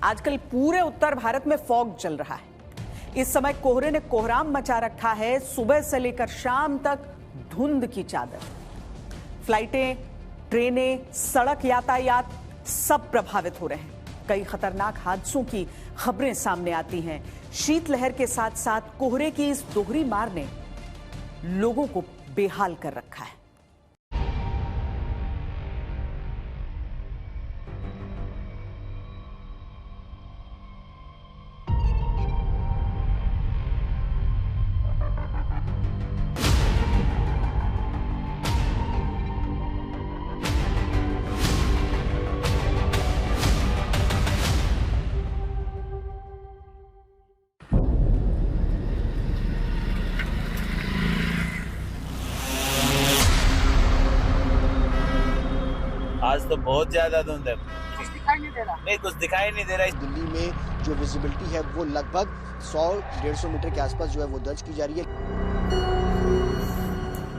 आजकल पूरे उत्तर भारत में फॉग चल रहा है। इस समय कोहरे ने कोहराम मचा रखा है। सुबह से लेकर शाम तक धुंध की चादर। फ्लाइटें, ट्रेनें, सड़क यातायात सब प्रभावित हो रहे हैं। कई खतरनाक हादसों की खबरें सामने आती हैं। शीतलहर के साथ साथ कोहरे की इस दोहरी मार ने लोगों को बेहाल कर रखा है। आज तो बहुत ज्यादा धुंध है, कुछ दिखाई नहीं दे रहा। नहीं, कुछ दिखाई नहीं दे रहा। दिल्ली में जो विजिबिलिटी है वो लगभग 100-150 मीटर के आसपास जो है वो दर्ज की जा रही है।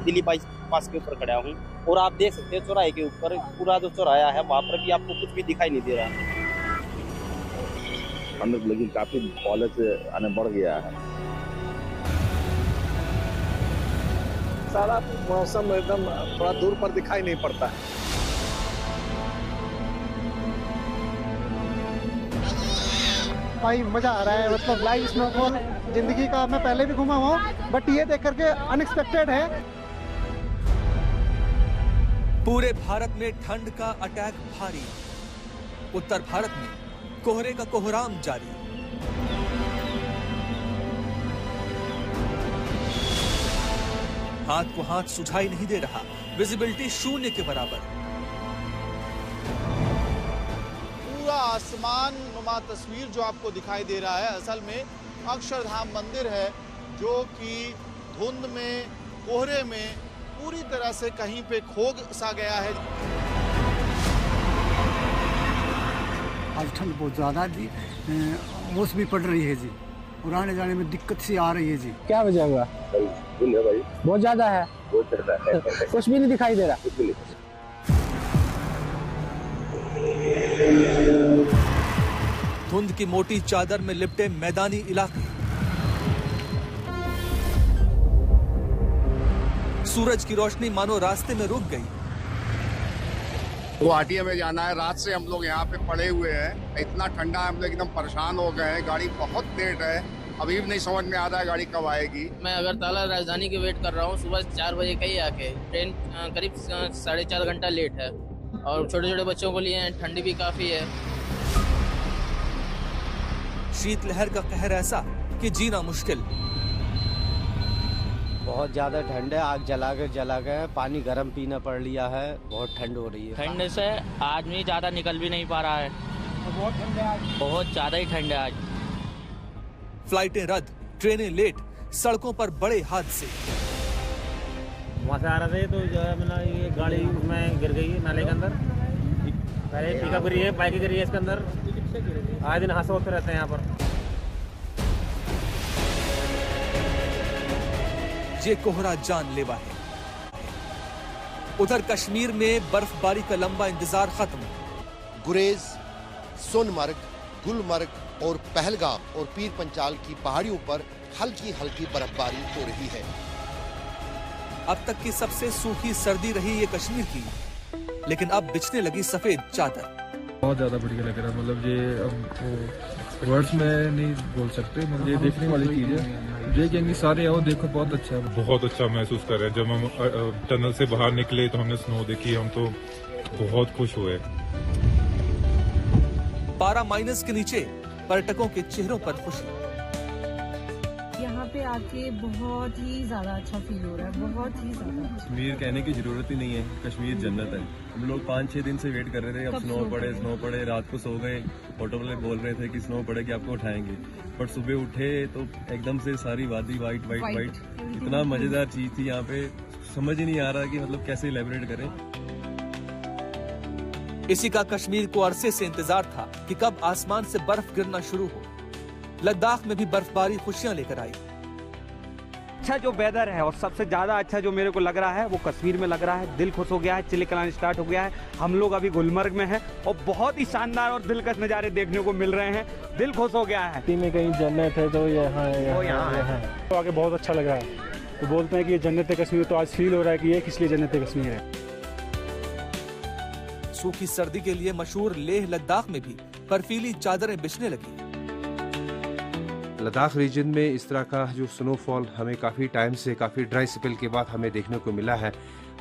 दिल्ली बाईपास के ऊपर खड़ा हूँ और आप देख सकते हैं चौराहे के ऊपर पूरा जो चौराहा है वहाँ पर भी आपको कुछ भी दिखाई नहीं दे रहा है। अंदर लेकिन काफी कॉलेज आने बढ़ गया है। सारा मौसम एकदम थोड़ा दूर पर दिखाई नहीं पड़ता है। भाई मजा आ रहा है, मतलब लाइव स्नोफॉल जिंदगी का मैं पहले भी घूमा हूँ, बट ये देख करके अनएक्सपेक्टेड है। पूरे भारत में ठंड का अटैक भारी। उत्तर भारत में कोहरे का कोहराम जारी। हाथ को हाथ सुझाई नहीं दे रहा। विजिबिलिटी शून्य के बराबर। पूरा आसमान नुमा तस्वीर जो आपको दिखाई दे रहा है असल में अक्षरधाम मंदिर है, जो कि धुंध में, कोहरे में पूरी तरह से कहीं पे खो सा गया है। आज ठंड बहुत ज्यादा जी, ओस भी पड़ रही है जी, और आने जाने में दिक्कत सी आ रही है जी। क्या वजह हुआ? भाई बहुत ज्यादा है, बहुत ज्यादा है। कुछ भी नहीं दिखाई दे रहा। कुछ भी नहीं। धुंध की मोटी चादर में लिपटे मैदानी इलाके। सूरज की रोशनी मानो रास्ते में रुक गई। गुवाहाटी में जाना है, रात से हम लोग यहाँ पे पड़े हुए हैं। इतना ठंडा है, हम लोग एकदम परेशान हो गए हैं। गाड़ी बहुत लेट है, अभी भी नहीं समझ में आ रहा है गाड़ी कब आएगी। मैं अगरतला राजधानी की वेट कर रहा हूँ। सुबह 4 बजे का ही आके ट्रेन करीब 4.5 घंटा लेट है, और छोटे छोटे बच्चों को लिए ठंडी भी काफी है। शीतलहर का कहर ऐसा कि जीना मुश्किल। बहुत ज्यादा ठंड है, आग जला गए, पानी गर्म पीना पड़ लिया है, बहुत ठंड हो रही है। ठंड से आदमी ज्यादा निकल भी नहीं पा रहा है। बहुत ठंड है आज, बहुत ज्यादा ही ठंड है आज। फ्लाइटें रद्द, ट्रेनें लेट, सड़कों पर बड़े हादसे। वहाँ से आ रहे थे तो जो है मतलब ये गाड़ी में गिर गई नाले के अंदर। पहले पिकअप गिरी है, बाइक गिरी है इसके अंदर। आए दिन हादसे होते रहते हैं यहाँ पर। ये कोहरा जानलेवा है। उधर कश्मीर में बर्फबारी का लंबा इंतजार खत्म। गुरेज, सोनमर्ग, गुलमर्ग और पहलगाम और पीर पंचाल की पहाड़ियों पर हल्की हल्की बर्फबारी हो रही है। अब तक की सबसे सूखी सर्दी रही ये कश्मीर की, लेकिन अब बिछने लगी सफेद चादर। बहुत ज्यादा बढ़िया लग रहा है, मतलब ये अब वर्ड्स में नहीं बोल सकते, मतलब ये देखने वाली चीज है। ये कहेंगे सारे आओ देखो, बहुत अच्छा है। बहुत अच्छा महसूस कर रहे हैं। जब हम टनल से बाहर निकले तो हमने स्नो देखी, हम तो बहुत खुश हुए। पारा माइनस के नीचे, पर्यटकों के चेहरों पर खुशी। यहाँ पे आके बहुत ही ज्यादा अच्छा फील हो रहा है, बहुत ही ज्यादा। कश्मीर कहने की जरूरत ही नहीं है, कश्मीर जन्नत है। हम लोग 5-6 दिन से वेट कर रहे थे, अब स्नो पड़े, रात को सो गए। ऑटो वाले बोल रहे थे कि स्नो पड़े कि आपको उठाएंगे, बट सुबह उठे तो एकदम से सारी वादी वाइट। इतना मजेदार चीज थी यहाँ पे, समझ ही नहीं आ रहा कि मतलब कैसे इलेबोरेट करें। इसी का कश्मीर को अरसे से इंतजार था कि कब आसमान से बर्फ गिरना शुरू हो। लद्दाख में भी बर्फबारी खुशियां लेकर आई। अच्छा जो वेदर है और सबसे ज़्यादा अच्छा जो मेरे को लग रहा है वो कश्मीर में लग रहा है। दिल खुश हो गया है, चिल्ली कलान स्टार्ट हो गया है। हम लोग अभी गुलमर्ग में हैं और बहुत ही शानदार और दिलकश नज़ारे देखने को मिल रहे हैं। दिल खुश हो गया है। में कहीं जन्नत है तो यहाँ है। तो आगे बहुत अच्छा लग रहा है। तो बोलते हैं कि ये जन्नत कश्मीर, तो आज फील हो रहा है कि ये किस लिए जन्नत कश्मीर है। सूखी सर्दी के लिए मशहूर लेह लद्दाख में भी बर्फीली चादरें बिछने लगी। लद्दाख रीजन में इस तरह का जो स्नोफॉल हमें काफ़ी टाइम से, काफ़ी ड्राई स्पेल के बाद हमें देखने को मिला है,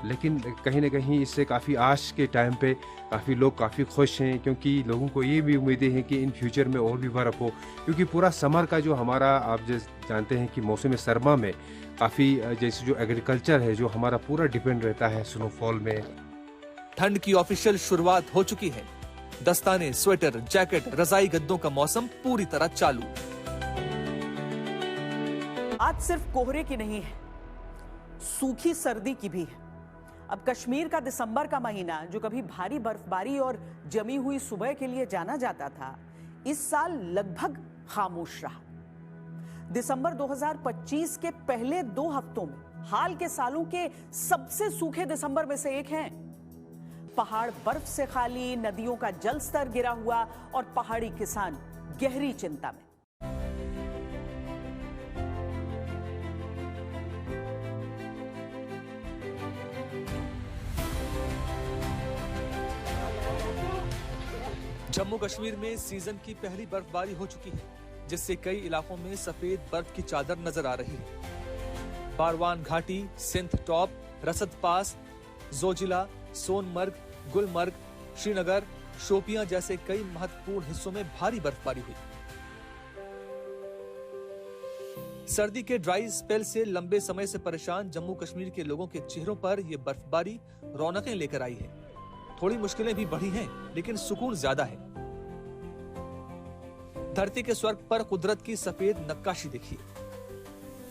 लेकिन कहीं ना कहीं इससे काफ़ी आज के टाइम पे काफ़ी लोग काफ़ी खुश हैं, क्योंकि लोगों को ये भी उम्मीदें हैं कि इन फ्यूचर में और भी बर्फ़ हो, क्योंकि पूरा समर का जो हमारा, आप जानते हैं कि मौसम सरमा में काफ़ी जैसे जो एग्रीकल्चर है जो हमारा पूरा डिपेंड रहता है स्नोफॉल में। ठंड की ऑफिशियल शुरुआत हो चुकी है। दस्ताने, स्वेटर, जैकेट, रजाई गद्दों का मौसम पूरी तरह चालू। आज सिर्फ कोहरे की नहीं है, सूखी सर्दी की भी है। अब कश्मीर का दिसंबर का महीना, जो कभी भारी बर्फबारी और जमी हुई सुबह के लिए जाना जाता था, इस साल लगभग खामोश रहा। दिसंबर 2025 के पहले 2 हफ्तों में हाल के सालों के सबसे सूखे दिसंबर में से एक है। पहाड़ बर्फ से खाली, नदियों का जल स्तर गिरा हुआ और पहाड़ी किसान गहरी चिंता में। जम्मू कश्मीर में सीजन की पहली बर्फबारी हो चुकी है, जिससे कई इलाकों में सफेद बर्फ की चादर नजर आ रही है। बारवान घाटी, सिंध टॉप, रसद पास, जोजिला, सोनमर्ग, गुलमर्ग, श्रीनगर, शोपियां जैसे कई महत्वपूर्ण हिस्सों में भारी बर्फबारी हुई। सर्दी के ड्राई स्पेल से लंबे समय से परेशान जम्मू कश्मीर के लोगों के चेहरों पर यह बर्फबारी रौनकें लेकर आई है। थोड़ी मुश्किलें भी बढ़ी हैं, लेकिन सुकून ज्यादा है। धरती के स्वर्ग पर कुदरत की सफेद नक्काशी देखिए।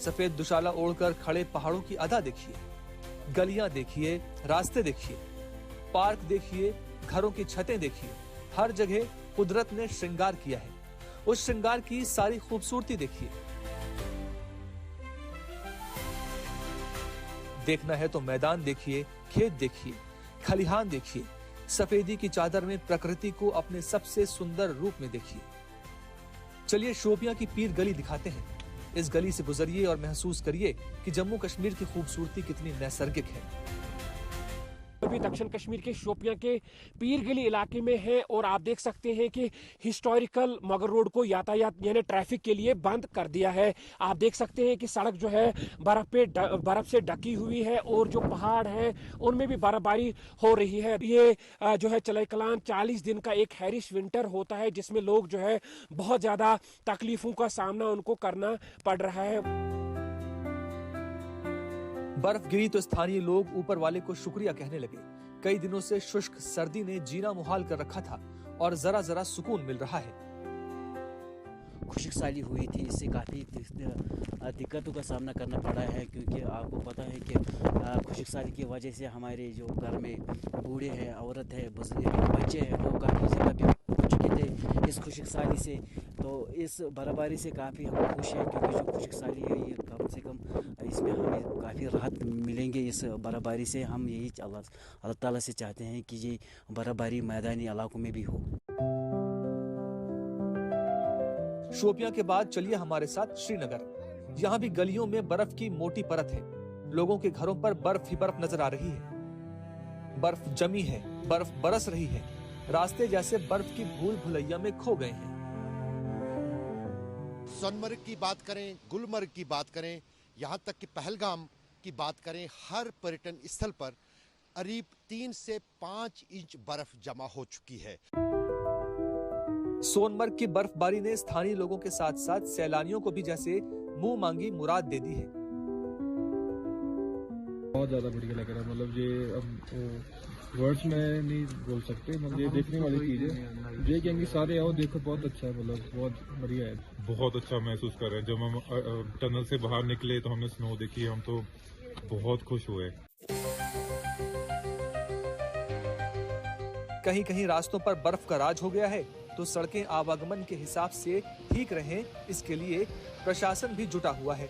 सफेद दुशाला ओढ़कर खड़े पहाड़ों की अदा देखिए। गलियां देखिए, रास्ते देखिए, पार्क देखिए, घरों की छतें देखिए। हर जगह कुदरत ने श्रृंगार किया है। उस श्रृंगार की सारी खूबसूरती देखिए। देखना है तो मैदान देखिए, खेत देखिए, खलिहान देखिए। सफेदी की चादर में प्रकृति को अपने सबसे सुंदर रूप में देखिए। चलिए शोपियां की पीर गली दिखाते हैं। इस गली से गुजरिए और महसूस करिए कि जम्मू कश्मीर की खूबसूरती कितनी नैसर्गिक है। अभी दक्षिण कश्मीर के शोपियां के पीर गली इलाके में है और आप देख सकते हैं कि हिस्टोरिकल मगर रोड को यातायात यानी ट्रैफिक के लिए बंद कर दिया है। आप देख सकते हैं कि सड़क जो है बर्फ से ढकी हुई है और जो पहाड़ हैं उनमें भी बर्फबारी हो रही है। ये जो है चिल्ली कलान 40 दिन का एक हैरिश विंटर होता है, जिसमें लोग जो है बहुत ज्यादा तकलीफों का सामना उनको करना पड़ रहा है। बर्फ गिरी तो स्थानीय लोग ऊपर वाले को शुक्रिया कहने लगे। कई दिनों से शुष्क सर्दी ने जीना मुहाल कर रखा था और जरा जरा सुकून मिल रहा है। खुशक-साली हुई थी, इससे काफ़ी दिक्कतों का सामना करना पड़ा है, क्योंकि आपको पता है कि खुशक-साली की वजह से हमारे जो घर में बूढ़े हैं, औरत है, बच्चे हैं, वो काफ़ी जगह पे हो चुके थे इस खुशक-साली से। तो इस बर्फबारी से काफ़ी हम खुश हैं, क्योंकि जो खुशक-साली है ये कम से कम इसमें हमें काफ़ी राहत मिलेंगे। इस बर्फबारी से हम यही अल्लाह ताला से चाहते हैं कि ये बर्फबारी मैदानी इलाकों में भी हो। शोपियां के बाद चलिए हमारे साथ श्रीनगर। यहाँ भी गलियों में बर्फ की मोटी परत है। लोगों के घरों पर बर्फ ही बर्फ नजर आ रही है। बर्फ जमी है, बर्फ बरस रही है। रास्ते जैसे बर्फ की भूल भुलैया में खो गए हैं। सोनमर्ग की बात करें, गुलमर्ग की बात करें, यहाँ तक कि पहलगाम की बात करें, हर पर्यटन स्थल पर करीब 3 से 5 इंच बर्फ जमा हो चुकी है। सोनमर्ग की बर्फबारी ने स्थानीय लोगों के साथ साथ सैलानियों को भी जैसे मुंह मांगी मुराद दे दी है। बहुत ज्यादा बढ़िया लग रहा है, मतलब ये अब वर्ड्स में नहीं बोल सकते, मतलब ये देखने वाली चीज है। ये कहेंगे सारे आओ देखो, बहुत अच्छा है, मतलब बहुत बढ़िया है। बहुत अच्छा महसूस कर रहे हैं। जब हम टनल से बाहर निकले तो हमने स्नो देखी, हम तो बहुत खुश हुए। कहीं कहीं रास्तों पर बर्फ का राज हो गया है, तो सड़कें आवागमन के हिसाब से ठीक रहें, इसके लिए प्रशासन भी जुटा हुआ है।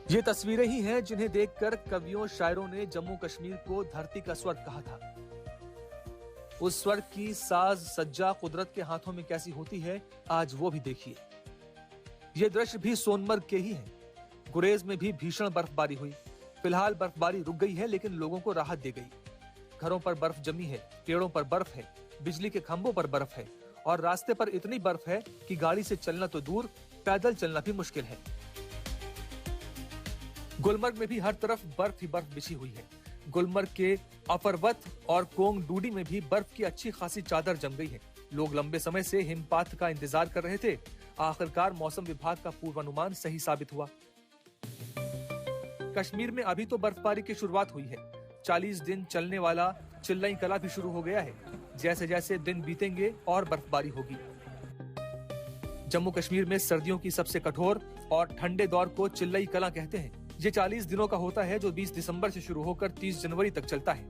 ये तस्वीरें ही हैं जिन्हें देखकर कवियों शायरों ने जम्मू कश्मीर को धरती का स्वर्ग कहा था। उस स्वर्ग की साज सज्जा कुदरत के हाथों में कैसी होती है, आज वो भी देखिए। ये दृश्य भी सोनमर्ग के ही हैं। गुरेज में भी भीषण बर्फबारी हुई। फिलहाल बर्फबारी रुक गई है, लेकिन लोगों को राहत दे गई। घरों पर बर्फ जमी है, पेड़ों पर बर्फ है, बिजली के खंभों पर बर्फ है और रास्ते पर इतनी बर्फ है कि गाड़ी से चलना तो दूर, पैदल चलना भी मुश्किल है। गुलमर्ग में भी हर तरफ बर्फ ही बर्फ बिछी हुई है। गुलमर्ग के अफरवत और कोंग डूडी में भी बर्फ की अच्छी खासी चादर जम गई है। लोग लंबे समय से हिमपात का इंतजार कर रहे थे। आखिरकार मौसम विभाग का पूर्वानुमान सही साबित हुआ। कश्मीर में अभी तो बर्फबारी की शुरुआत हुई है। 40 दिन चलने वाला चिल्लई कला भी शुरू हो गया है। जैसे जैसे दिन बीतेंगे और बर्फबारी होगी। जम्मू कश्मीर में सर्दियों की सबसे कठोर और ठंडे दौर को चिल्लई कला कहते हैं। ये 40 दिनों का होता है, जो 20 दिसंबर से शुरू होकर 30 जनवरी तक चलता है।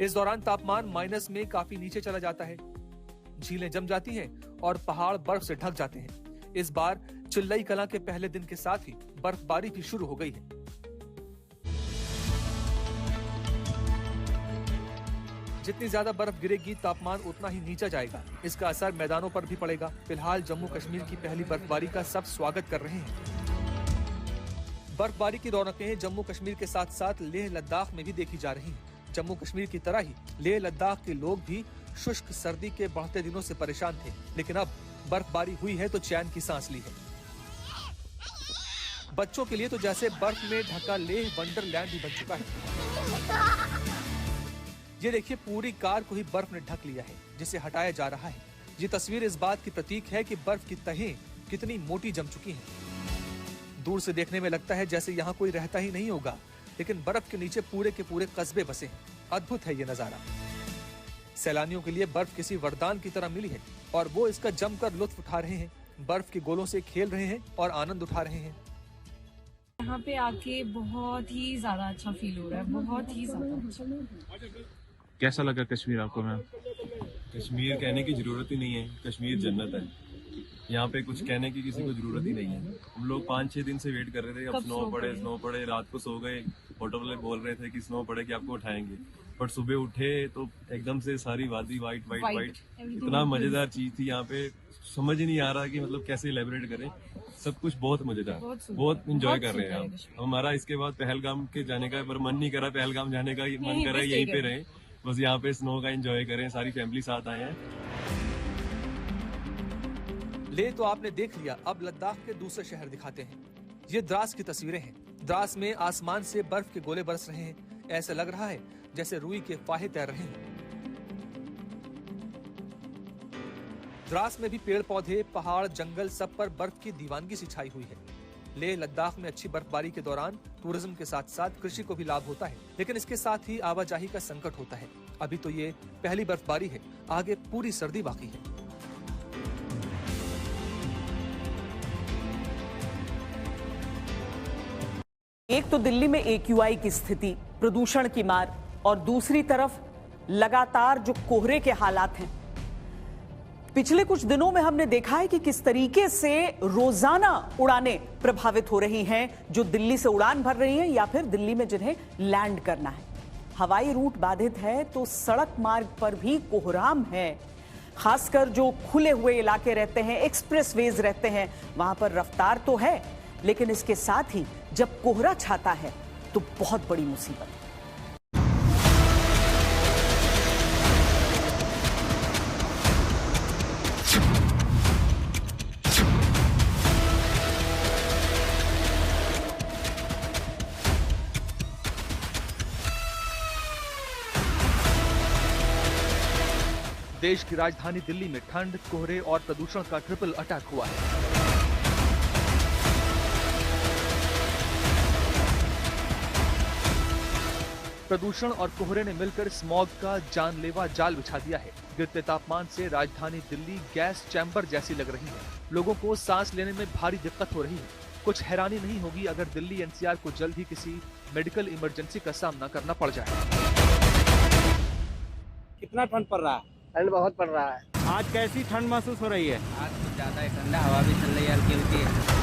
इस दौरान तापमान माइनस में काफी नीचे चला जाता है। झीलें जम जाती हैं और पहाड़ बर्फ से ढक जाते हैं। इस बार चिल्लई कला के पहले दिन के साथ ही बर्फबारी भी शुरू हो गई है। जितनी ज्यादा बर्फ गिरेगी, तापमान उतना ही नीचा जाएगा। इसका असर मैदानों पर भी पड़ेगा। फिलहाल जम्मू कश्मीर की पहली बर्फबारी का सब स्वागत कर रहे हैं। बर्फबारी की रौनकें जम्मू कश्मीर के साथ साथ लेह लद्दाख में भी देखी जा रही हैं। जम्मू कश्मीर की तरह ही लेह लद्दाख के लोग भी शुष्क सर्दी के बढ़ते दिनों से परेशान थे, लेकिन अब बर्फबारी हुई है तो चैन की सांस ली है। बच्चों के लिए तो जैसे बर्फ में ढका लेह वंडरलैंड ही बन चुका है। ये देखिए, पूरी कार को ही बर्फ ने ढक लिया है, जिसे हटाया जा रहा है। ये तस्वीर इस बात की प्रतीक है कि बर्फ की तहें कितनी मोटी जम चुकी हैं। दूर से देखने में लगता है जैसे यहाँ कोई रहता ही नहीं होगा, लेकिन बर्फ के नीचे पूरे के पूरे कस्बे बसे हैं। अद्भुत है ये नजारा। सैलानियों के लिए बर्फ किसी वरदान की तरह मिली है और वो इसका जमकर लुत्फ उठा रहे हैं। बर्फ के गोलों से खेल रहे हैं और आनंद उठा रहे हैं। यहाँ पे आके बहुत ही ज्यादा अच्छा फील हो रहा है, बहुत ही ज्यादा। कैसा लगा कश्मीर आपको मैम? कश्मीर कहने की जरूरत ही नहीं है, कश्मीर जन्नत है। यहाँ पे कुछ कहने की किसी को जरूरत ही नहीं है। हम लोग 5-6 दिन से वेट कर रहे थे, अब स्नो पड़े, रात को सो गए। ऑटो वाले बोल रहे थे कि स्नो पड़े कि आपको उठाएंगे, बट सुबह उठे तो एकदम से सारी वादी वाइट। इतना मजेदार चीज थी यहाँ पे, समझ ही नहीं आ रहा कि मतलब कैसे इलेबोरेट करें। सब कुछ बहुत मजेदार, बहुत इंजॉय कर रहे हैं हम। हमारा इसके बाद पहलगाम के जाने का पर मन नहीं करा, पहलगाम जाने का मन कर रहा है, यहीं पे रहे, बस यहाँ पे स्नो का एंजॉय करें। सारी फैमिली साथ आए हैं। ले तो आपने देख लिया, अब लद्दाख के दूसरे शहर दिखाते हैं। ये द्रास की तस्वीरें हैं। द्रास में आसमान से बर्फ के गोले बरस रहे हैं। ऐसा लग रहा है जैसे रुई के फाहे तैर रहे हैं। द्रास में भी पेड़ पौधे, पहाड़, जंगल, सब पर बर्फ की दीवानगी सी छाई हुई है। लेह लद्दाख में अच्छी बर्फबारी के दौरान टूरिज्म के साथ साथ कृषि को भी लाभ होता है, लेकिन इसके साथ ही आवाजाही का संकट होता है। अभी तो ये पहली बर्फबारी है, आगे पूरी सर्दी बाकी है। एक तो दिल्ली में AQI की स्थिति, प्रदूषण की मार, और दूसरी तरफ लगातार जो कोहरे के हालात हैं। पिछले कुछ दिनों में हमने देखा है कि किस तरीके से रोजाना उड़ानें प्रभावित हो रही हैं, जो दिल्ली से उड़ान भर रही हैं या फिर दिल्ली में जिन्हें लैंड करना है। हवाई रूट बाधित है तो सड़क मार्ग पर भी कोहराम है। खासकर जो खुले हुए इलाके रहते हैं, एक्सप्रेसवेज रहते हैं, वहां पर रफ्तार तो है, लेकिन इसके साथ ही जब कोहरा छाता है तो बहुत बड़ी मुसीबत है। देश की राजधानी दिल्ली में ठंड, कोहरे और प्रदूषण का ट्रिपल अटैक हुआ है। प्रदूषण और कोहरे ने मिलकर स्मॉग का जानलेवा जाल बिछा दिया है। गिरते तापमान से राजधानी दिल्ली गैस चैम्बर जैसी लग रही है। लोगों को सांस लेने में भारी दिक्कत हो रही है। कुछ हैरानी नहीं होगी अगर दिल्ली NCR को जल्द ही किसी मेडिकल इमरजेंसी का सामना करना पड़ जाए। कितना ठंड पड़ रहा है? ठंड बहुत पड़ रहा है। आज कैसी ठंड महसूस हो रही है? आज कुछ ज्यादा है, ठंडा हवा भी चल रही है, हल्की हल्की।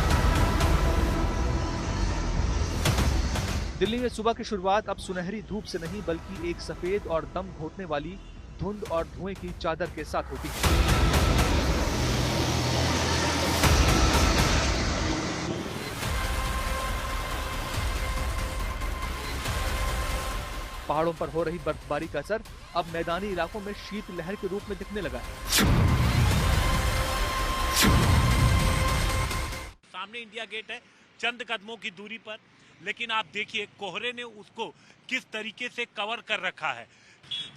दिल्ली में सुबह की शुरुआत अब सुनहरी धूप से नहीं बल्कि एक सफेद और दम घोटने वाली धुंध और धुएं की चादर के साथ होती है। पहाड़ों पर हो रही बर्फबारी का असर अब मैदानी इलाकों में शीत लहर के रूप में दिखने लगा है। सामने इंडिया गेट है, चंद कदमों की दूरी पर, लेकिन आप देखिए कोहरे ने उसको किस तरीके से कवर कर रखा है।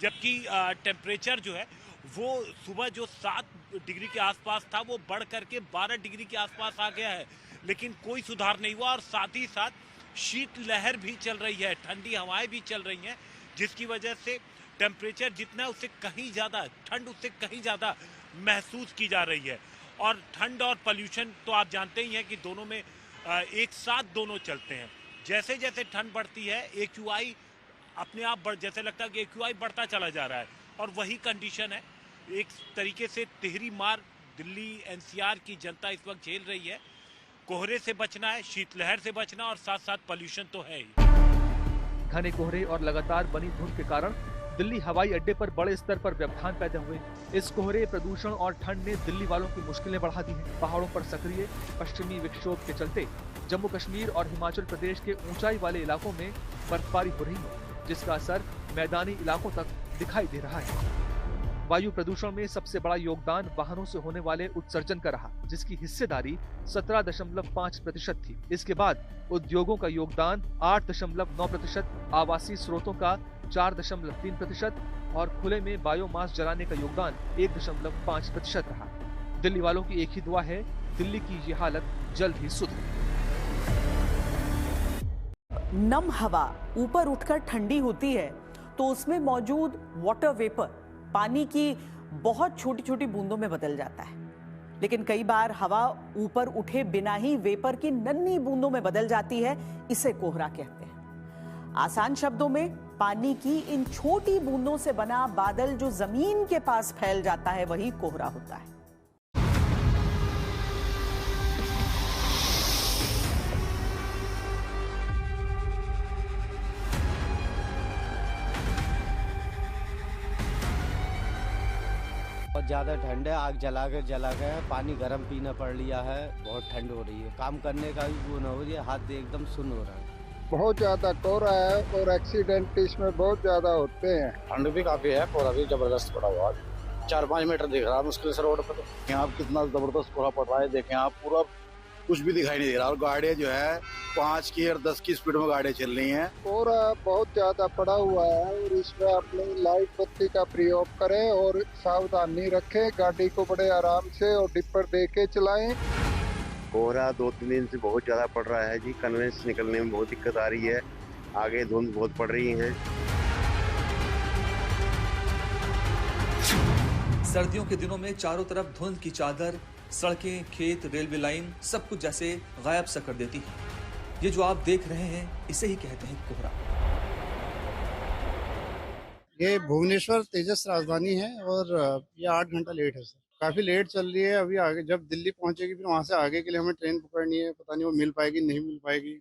जबकि टेम्परेचर जो है वो सुबह जो 7 डिग्री के आसपास था वो बढ़ करके 12 डिग्री के आसपास आ गया है, लेकिन कोई सुधार नहीं हुआ और साथ ही साथ शीत लहर भी चल रही है, ठंडी हवाएं भी चल रही हैं, जिसकी वजह से टेम्परेचर जितना है उससे कहीं ज़्यादा, ठंड उससे कहीं ज़्यादा महसूस की जा रही है। और ठंड और पोल्यूशन तो आप जानते ही हैं कि दोनों में एक साथ दोनों चलते हैं। जैसे जैसे ठंड बढ़ती है AQI अपने आप जैसे लगता है कि AQI बढ़ता चला जा रहा है और वही कंडीशन है। एक तरीके से तिहरी मार दिल्ली NCR की जनता इस वक्त झेल रही है। कोहरे से बचना है, शीतलहर से बचना और साथ साथ पोल्यूशन तो है ही। घने कोहरे और लगातार बनी धुंध के कारण दिल्ली हवाई अड्डे पर बड़े स्तर पर व्यवधान पैदा हुए। इस कोहरे, प्रदूषण और ठंड ने दिल्ली वालों की मुश्किलें बढ़ा दी हैं। पहाड़ों पर सक्रिय पश्चिमी विक्षोभ के चलते जम्मू कश्मीर और हिमाचल प्रदेश के ऊंचाई वाले इलाकों में बर्फबारी हो रही है, जिसका असर मैदानी इलाकों तक दिखाई दे रहा है। वायु प्रदूषण में सबसे बड़ा योगदान वाहनों से होने वाले उत्सर्जन का रहा, जिसकी हिस्सेदारी 17.5% थी। इसके बाद उद्योगों का योगदान 8.9%, आवासीय स्रोतों का 4.3% और खुले में बायोमास जलाने का योगदान 1.5% रहा। दिल्ली वालों की एक ही दुआ है, दिल्ली की ये हालत जल्द ही सुधरे। नम हवा ऊपर उठकर ठंडी होती है तो उसमें मौजूद वाटर वेपर पानी की बहुत छोटी छोटी बूंदों में बदल जाता है। लेकिन कई बार हवा ऊपर उठे बिना ही वेपर की नन्ही बूंदों में बदल जाती है। इसे कोहरा कहते हैं। आसान शब्दों में पानी की इन छोटी बूंदों से बना बादल जो जमीन के पास फैल जाता है वही कोहरा होता है। बहुत ज़्यादा ठंड है, आग जला कर पानी गर्म पीना पड़ लिया है। बहुत ठंड हो रही है, काम करने का भी वो न हो रही है, हाथ एकदम सुन्न हो रहा है। बहुत ज़्यादा कोहरा है और एक्सीडेंट इसमें बहुत ज़्यादा होते हैं। ठंड भी काफ़ी है, कोहरा भी जबरदस्त पड़ा हुआ है। 4-5 मीटर दिख रहा है मुश्किल से रोड पर। यहाँ कितना जबरदस्त कोहरा पड़ रहा है, देखें आप, पूरा कुछ भी दिखाई नहीं दे रहा। और गाड़ियाँ जो है 5 की और 10 की स्पीड में गाड़ियाँ चल रही हैं। कोहरा बहुत ज्यादा पड़ा हुआ है और इसमें अपनी लाइट बत्ती का प्रयोग करें और सावधानी रखें। गाड़ी को बड़े आराम से और डिपर दे के चलाएं। कोहरा 2-3 दिन से बहुत ज्यादा पड़ रहा है जी। कन्वेंस निकलने में बहुत दिक्कत आ रही है, आगे धुंध बहुत पड़ रही है। सर्दियों के दिनों में चारों तरफ धुंध की चादर, सड़कें, खेत, रेलवे लाइन सब कुछ जैसे गायब सा कर देती है। ये जो आप देख रहे हैं इसे ही कहते हैं कोहरा। ये भुवनेश्वर तेजस राजधानी है और ये 8 घंटा लेट है सर। काफी लेट चल रही है। अभी आगे जब दिल्ली पहुंचेगी फिर वहां से आगे के लिए हमें ट्रेन पकड़नी है। पता नहीं वो मिल पाएगी नहीं मिल पाएगी।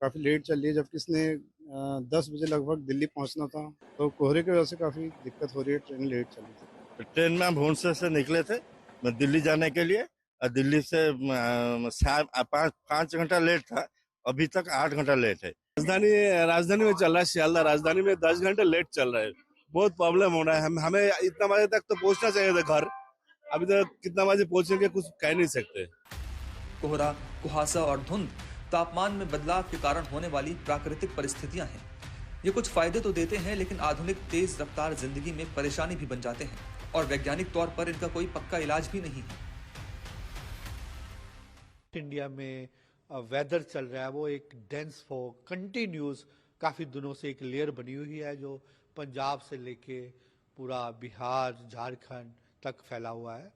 काफी लेट चल रही है, जबकि इसने 10 बजे लगभग दिल्ली पहुंचना था। तो कोहरे की वजह से काफी दिक्कत हो रही है, ट्रेन लेट चल रही थी। ट्रेन में हम भुवनेश्वर से निकले थे दिल्ली जाने के लिए, और दिल्ली से 5 घंटा लेट था, अभी तक 8 घंटा लेट है। राजधानी में चल रहा है, सियालदा राजधानी में 10 घंटे लेट चल रहा है। बहुत प्रॉब्लम हो रहा है। हमें इतना बजे तक तो पहुंचना चाहिए था घर, अभी तक कितना बजे पहुंचेंगे कुछ कह नहीं सकते। कोहरा, कुहासा और धुंध तापमान में बदलाव के कारण होने वाली प्राकृतिक परिस्थितियां हैं। ये कुछ फायदे तो देते हैं, लेकिन आधुनिक तेज रफ्तार जिंदगी में परेशानी भी बन जाते हैं और वैज्ञानिक तौर पर इनका कोई पक्का इलाज भी नहीं है। इंडिया में वेदर चल रहा है वो एक डेंस फॉग कंटिन्यूस काफ़ी दिनों से एक लेयर बनी हुई है जो पंजाब से लेके पूरा बिहार, झारखंड तक फैला हुआ है।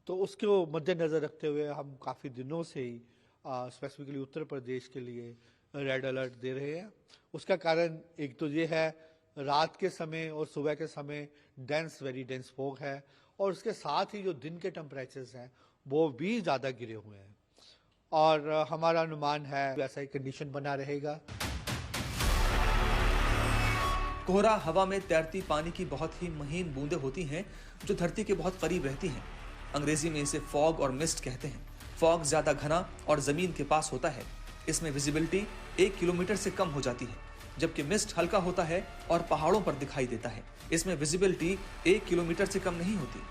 तो उसको मद्देनज़र रखते हुए हम काफ़ी दिनों से ही स्पेसिफिकली उत्तर प्रदेश के लिए रेड अलर्ट दे रहे हैं। उसका कारण एक तो ये है, रात के समय और सुबह के समय वेरी डेंस फॉग है, और उसके साथ ही जो दिन के टेम्परेचर्स हैं वो भी ज़्यादा गिरे हुए हैं, और हमारा अनुमान है वैसा ही कंडीशन बना रहेगा। कोहरा हवा में तैरती पानी की बहुत ही महीन बूंदें होती हैं जो धरती के बहुत करीब रहती हैं। अंग्रेजी में इसे फॉग और मिस्ट कहते हैं। फॉग ज्यादा घना और जमीन के पास होता है। इसमें विजिबिलिटी 1 किलोमीटर से कम हो जाती है, जबकि मिस्ट हल्का होता है और पहाड़ों पर दिखाई देता है। इसमें विजिबिलिटी 1 किलोमीटर से कम नहीं होती।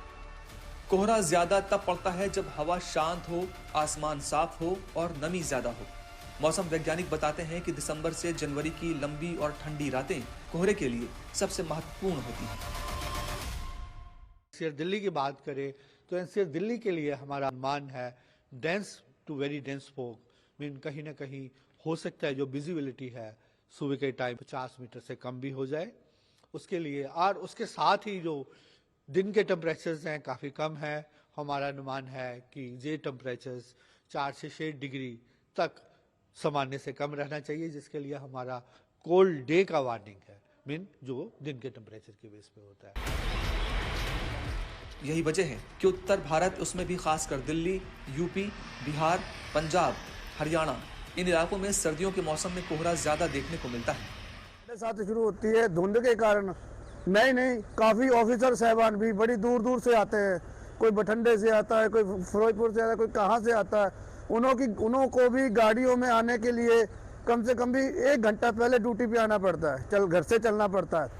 कोहरा ज्यादा तब पड़ता है जब हवा शांत हो, आसमान साफ हो और नमी ज्यादा हो। मौसम वैज्ञानिक बताते हैं कि दिसंबर से जनवरी की लंबी और ठंडी रातें कोहरे के लिए सबसे महत्वपूर्ण होती हैं। एनसीआर दिल्ली की बात करें तो एनसीआर दिल्ली के लिए हमारा अनुमान है dense to very dense fog, mean कहीं ना कहीं हो सकता है जो विजिबिलिटी है सुबह के टाइम 50 मीटर से कम भी हो जाए उसके लिए। और उसके साथ ही जो दिन के टेम्परेचर्स हैं काफ़ी कम है। हमारा अनुमान है कि ये टेम्परेचर्स 4 से 6 डिग्री तक सामान्य से कम रहना चाहिए, जिसके लिए हमारा कोल्ड डे का वार्निंग है, मीन जो दिन के टेम्परेचर के बेस पे होता है। यही वजह है कि उत्तर भारत, उसमें भी खासकर दिल्ली, यूपी, बिहार, पंजाब, हरियाणा, इन इलाकों में सर्दियों के मौसम में कोहरा ज्यादा देखने को मिलता है। साथ शुरू होती है धुंध के कारण। नहीं, काफी ऑफिसर साहबान भी बड़ी दूर दूर से आते हैं। कोई बठिंडे से आता है, कोई फिरोजपुर से आता है, कोई कहाँ से आता है। उनको भी गाड़ियों में आने के लिए कम से कम भी 1 घंटा पहले ड्यूटी पे आना पड़ता है, घर से चलना पड़ता है।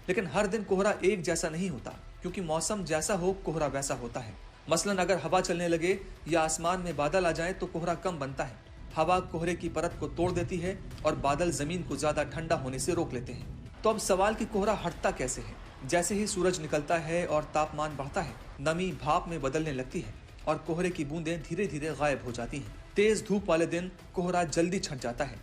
लेकिन हर दिन कोहरा एक जैसा नहीं होता, क्योंकि मौसम जैसा हो कोहरा वैसा होता है। मसलन अगर हवा चलने लगे या आसमान में बादल आ जाए तो कोहरा कम बनता है। हवा कोहरे की परत को तोड़ देती है और बादल जमीन को ज्यादा ठंडा होने से रोक लेते हैं। तो अब सवाल कि कोहरा हटता कैसे है? जैसे ही सूरज निकलता है और तापमान बढ़ता है, नमी भाप में बदलने लगती है और कोहरे की बूंदें धीरे धीरे गायब हो जाती हैं। तेज धूप वाले दिन कोहरा जल्दी छट जाता है।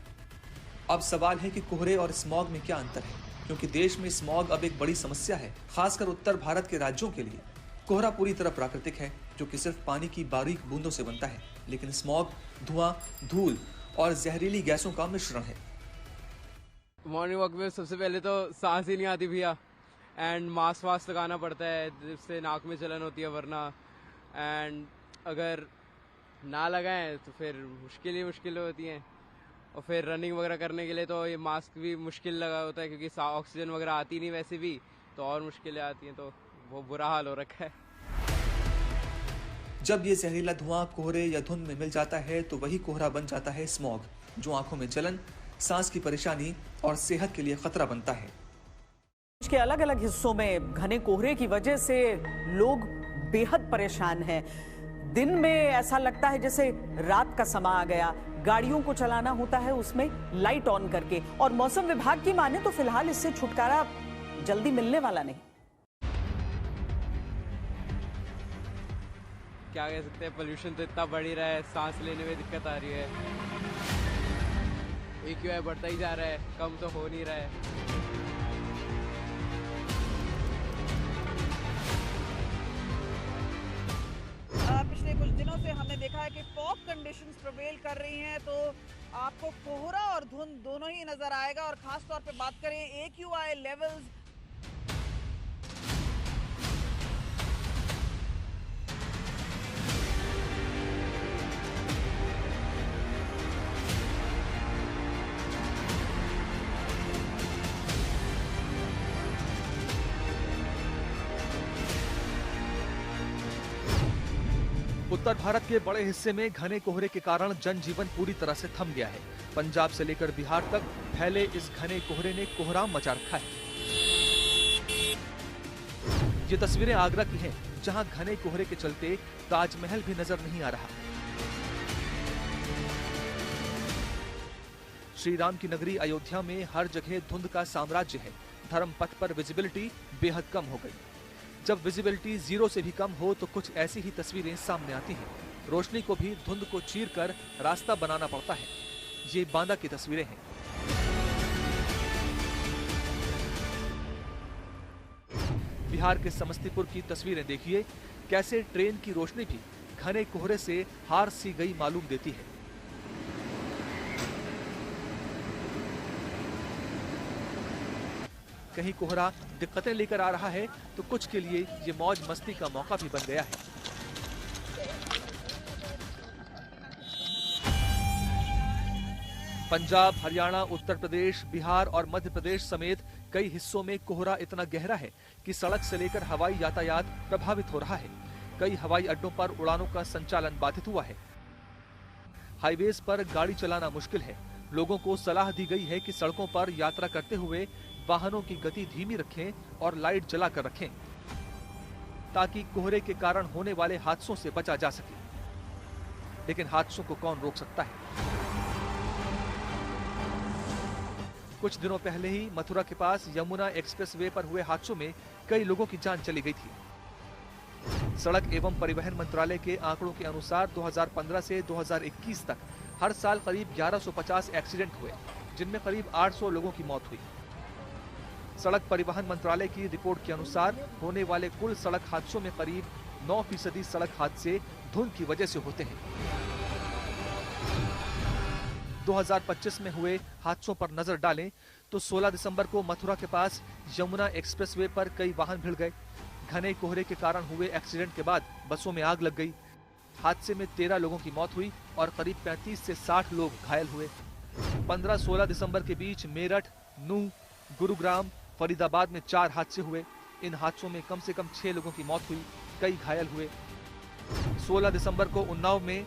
अब सवाल है कि कोहरे और स्मॉग में क्या अंतर है, क्योंकि देश में स्मॉग अब एक बड़ी समस्या है, खासकर उत्तर भारत के राज्यों के लिए। कोहरा पूरी तरह प्राकृतिक है, जो कि सिर्फ पानी की बारीक बूंदों से बनता है, लेकिन स्मॉग धुआं, धूल और जहरीली गैसों का मिश्रण है। मॉर्निंग वॉक में सबसे पहले तो सांस ही नहीं आती भैया, एंड मास्क लगाना पड़ता है जिससे नाक में जलन होती है वरना, एंड अगर ना लगाएं तो फिर मुश्किल होती हैं। और फिर रनिंग वगैरह करने के लिए तो ये मास्क भी मुश्किल लगा होता है, क्योंकि ऑक्सीजन वगैरह आती नहीं वैसे भी, तो और मुश्किलें आती हैं, तो वो बुरा हाल हो रखा है। जब ये जहरीला धुआं कोहरे या धुंध में मिल जाता है तो वही कोहरा बन जाता है स्मॉग, जो आंखों में जलन, सांस की परेशानी और सेहत के लिए खतरा बनता है। देश के अलग अलग हिस्सों में घने कोहरे की वजह से लोग बेहद परेशान हैं। दिन में ऐसा लगता है जैसे रात का समा आ गया। गाड़ियों को चलाना होता है उसमें लाइट ऑन करके, और मौसम विभाग की माने तो फिलहाल इससे छुटकारा जल्दी मिलने वाला नहीं। क्या कह सकते हैं, पोल्यूशन तो इतना बढ़ ही रहा है, सांस लेने में दिक्कत आ रही है। AQI बढ़ता ही जा रहा है, कम तो हो नहीं रहा है। पिछले कुछ दिनों से हमने देखा है कि फॉग कंडीशंस प्रिवेल कर रही हैं, तो आपको कोहरा और धुंध दोनों ही नजर आएगा। और खास तौर पे बात करें AQI लेवल्स, उत्तर भारत के बड़े हिस्से में घने कोहरे के कारण जनजीवन पूरी तरह से थम गया है। पंजाब से लेकर बिहार तक फैले इस घने कोहरे ने कोहराम मचा रखा है। ये तस्वीरें आगरा की हैं, जहां घने कोहरे के चलते ताजमहल भी नजर नहीं आ रहा। श्री राम की नगरी अयोध्या में हर जगह धुंध का साम्राज्य है। धर्म पथ पर विजिबिलिटी बेहद कम हो गई। जब विजिबिलिटी 0 से भी कम हो तो कुछ ऐसी ही तस्वीरें सामने आती हैं। रोशनी को भी धुंध को चीरकर रास्ता बनाना पड़ता है। ये बांदा की तस्वीरें हैं। बिहार के समस्तीपुर की तस्वीरें देखिए, कैसे ट्रेन की रोशनी भी घने कोहरे से हार सी गई मालूम देती है। कहीं कोहरा दिक्कतें लेकर आ रहा है तो कुछ के लिए ये मौज मस्ती का मौका भी बन गया है। पंजाब, हरियाणा, उत्तर प्रदेश, बिहार और मध्य प्रदेश समेत कई हिस्सों में कोहरा इतना गहरा है कि सड़क से लेकर हवाई यातायात प्रभावित हो रहा है। कई हवाई अड्डों पर उड़ानों का संचालन बाधित हुआ है। हाईवेज पर गाड़ी चलाना मुश्किल है। लोगों को सलाह दी गई है कि सड़कों पर यात्रा करते हुए वाहनों की गति धीमी रखें और लाइट जलाकर रखें, ताकि कोहरे के कारण होने वाले हादसों से बचा जा सके। लेकिन हादसों को कौन रोक सकता है? कुछ दिनों पहले ही मथुरा के पास यमुना एक्सप्रेसवे पर हुए हादसों में कई लोगों की जान चली गई थी। सड़क एवं परिवहन मंत्रालय के आंकड़ों के अनुसार 2015 से 2021 तक हर साल करीब 1150 एक्सीडेंट हुए, जिनमें करीब 800 लोगों की मौत हुई। सड़क परिवहन मंत्रालय की रिपोर्ट के अनुसार होने वाले कुल सड़क हादसों में करीब 9% सड़क हादसे धुंध की वजह से होते हैं। 2025 में हुए हादसों पर नजर डालें तो 16 दिसंबर को मथुरा के पास यमुना एक्सप्रेसवे पर कई वाहन भिड़ गए। घने कोहरे के कारण हुए एक्सीडेंट के बाद बसों में आग लग गई। हादसे में 13 लोगों की मौत हुई और करीब 35 से 60 लोग घायल हुए। 15-16 दिसंबर के बीच मेरठ, नूह, गुरुग्राम, फरीदाबाद में 4 हादसे हुए। इन हादसों में कम से कम 6 लोगों की मौत हुई, कई घायल हुए। 16 दिसंबर को उन्नाव में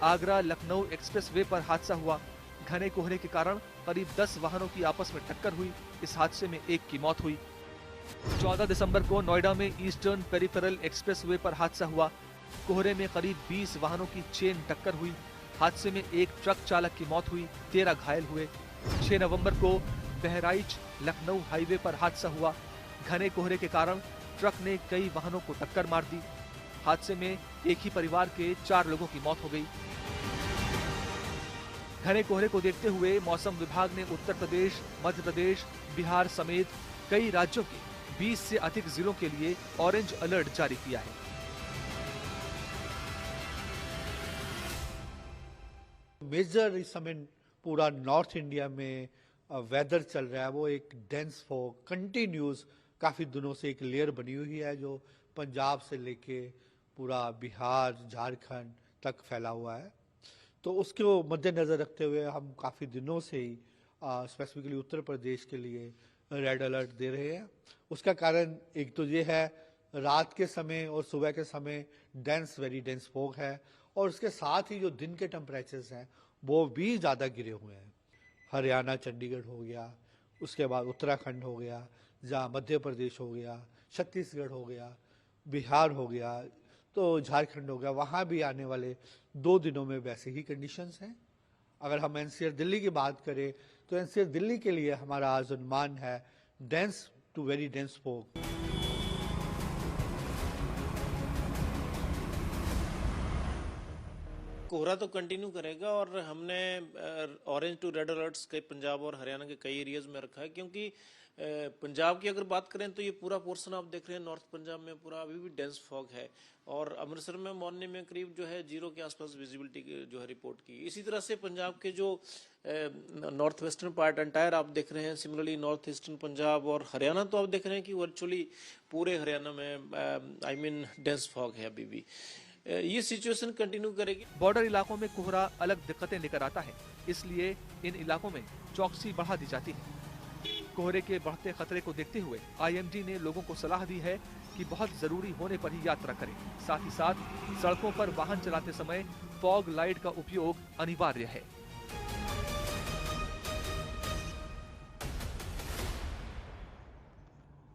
आगरा लखनऊ एक्सप्रेसवे पर हादसा हुआ। घने कोहरे के कारण करीब 10 वाहनों की आपस में टक्कर हुई। इस हादसे में 1 की मौत हुई। 14 दिसंबर को नोएडा में ईस्टर्न पेरिफेरल एक्सप्रेसवे पर हादसा हुआ। कोहरे में करीब 20 वाहनों की चेन टक्कर हुई। हादसे में 1 ट्रक चालक की मौत हुई, 13 घायल हुए। 6 नवंबर को बहराइच लखनऊ हाईवे पर हादसा हुआ। घने कोहरे के कारण ट्रक ने कई वाहनों को टक्कर मार दी। हादसे में एक ही परिवार के 4 लोगों की मौत हो गई। घने कोहरे को देखते हुए मौसम विभाग ने उत्तर प्रदेश, मध्य प्रदेश, बिहार समेत कई राज्यों के 20 से अधिक जिलों के लिए ऑरेंज अलर्ट जारी किया है। मेजर इस समय पूरा नॉर्थ इंडिया में वेदर चल रहा है, वो एक डेंस फॉग कंटिन्यूस काफ़ी दिनों से एक लेयर बनी हुई है जो पंजाब से लेके पूरा बिहार, झारखंड तक फैला हुआ है। तो उसको मद्देनज़र रखते हुए हम काफ़ी दिनों से ही स्पेसिफिकली उत्तर प्रदेश के लिए रेड अलर्ट दे रहे हैं। उसका कारण एक तो ये है रात के समय और सुबह के समय वेरी डेंस फॉग है, और उसके साथ ही जो दिन के टेम्परेचर्स हैं वो भी ज़्यादा गिरे हुए हैं। हरियाणा, चंडीगढ़ हो गया, उसके बाद उत्तराखंड हो गया, जहाँ मध्य प्रदेश हो गया, छत्तीसगढ़ हो गया, बिहार हो गया, तो झारखंड हो गया, वहाँ भी आने वाले 2 दिनों में वैसे ही कंडीशंस हैं। अगर हम एनसीआर दिल्ली की बात करें तो एनसीआर दिल्ली के लिए हमारा आज अनुमान है dense to very dense fog. कोहरा तो कंटिन्यू करेगा और हमने ऑरेंज टू रेड अलर्ट्स कई पंजाब और हरियाणा के कई एरियाज में रखा है, क्योंकि पंजाब की अगर बात करें तो ये पूरा पोर्शन आप देख रहे हैं नॉर्थ पंजाब में पूरा अभी भी डेंस फॉग है, और अमृतसर में मॉर्निंग में करीब जो है 0 के आसपास विजिबिलिटी जो है रिपोर्ट की। इसी तरह से पंजाब के जो नॉर्थ वेस्टर्न पार्ट एंटायर आप देख रहे हैं, सिमिलरली नॉर्थ ईस्टर्न पंजाब और हरियाणा तो आप देख रहे हैं कि वर्चुअली पूरे हरियाणा में डेंस फॉग है अभी भी। ये सिचुएशन कंटिन्यू करेगी। बॉर्डर इलाकों में कोहरा अलग दिक्कतें लेकर आता है, इसलिए इन इलाकों में चौकसी बढ़ा दी जाती है। कोहरे के बढ़ते खतरे को देखते हुए आईएमडी ने लोगों को सलाह दी है कि बहुत जरूरी होने पर ही यात्रा करें। साथ ही साथ सड़कों पर वाहन चलाते समय फॉग लाइट का उपयोग अनिवार्य है।